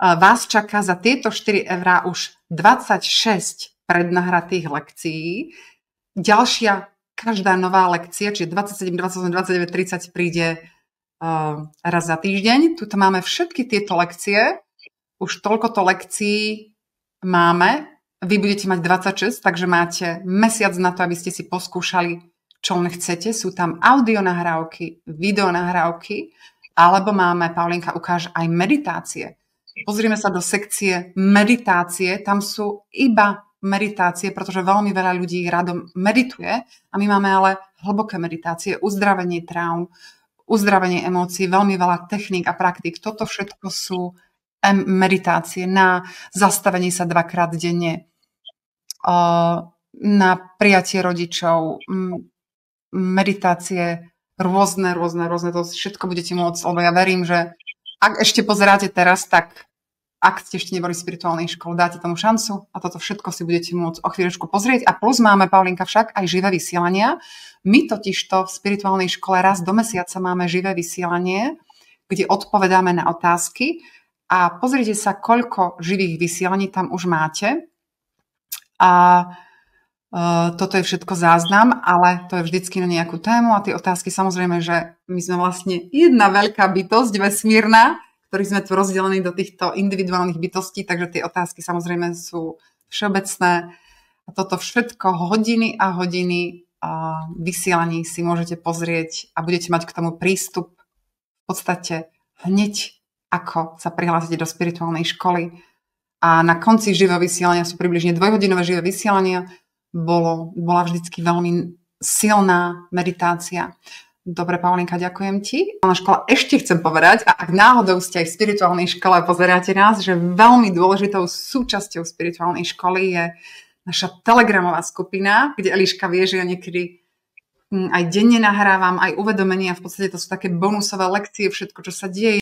Vás čaká za tieto 4 eurá už 26 prednahratých lekcií. Ďalšia, každá nová lekcia, čiže 27, 28, 29, 30 príde raz za týždeň. Tuto máme všetky tieto lekcie. Už toľkoto lekcií máme. Vy budete mať 26, takže máte mesiac na to, aby ste si poskúšali, čo len chcete. Sú tam audio nahrávky, video nahrávky, alebo máme, Paulinka ukáže, aj meditácie. Pozrieme sa do sekcie meditácie. Tam sú iba meditácie, pretože veľmi veľa ľudí rado medituje a my máme ale hlboké meditácie, uzdravenie traum, uzdravenie emócií, veľmi veľa techník a praktík. Toto všetko sú meditácie na zastavenie sa 2-krát denne, na prijatie rodičov, meditácie rôzne, to všetko budete môcť, lebo ja verím, že ak ešte pozeráte teraz, tak ak ste ešte neboli v spirituálnej škole, dáte tomu šancu a toto všetko si budete môcť o chvíľočku pozrieť. A plus máme, Paulinka, však aj živé vysielania. My totižto v spirituálnej škole raz do mesiaca máme živé vysielanie, kde odpovedáme na otázky a pozrite sa, koľko živých vysielaní tam už máte. A toto je všetko záznam, ale to je vždycky na nejakú tému a tie otázky, samozrejme, že my sme vlastne jedna veľká bytosť vesmírna, ktorí sme tu rozdelení do týchto individuálnych bytostí, takže tie otázky samozrejme sú všeobecné. A toto všetko hodiny a hodiny vysielaní si môžete pozrieť a budete mať k tomu prístup v podstate hneď, ako sa prihlásite do spirituálnej školy. A na konci živého vysielania sú približne 2-hodinové živé vysielania. Bola vždycky veľmi silná meditácia. Dobre, Paulinka, ďakujem ti. Na škola ešte chcem povedať, a ak náhodou ste aj v spirituálnej škole a pozeráte nás, že veľmi dôležitou súčasťou spirituálnej školy je naša telegramová skupina, kde Eliška vie, že ja niekedy aj denne nahrávam, aj uvedomenia, v podstate to sú také bonusové lekcie, všetko, čo sa deje.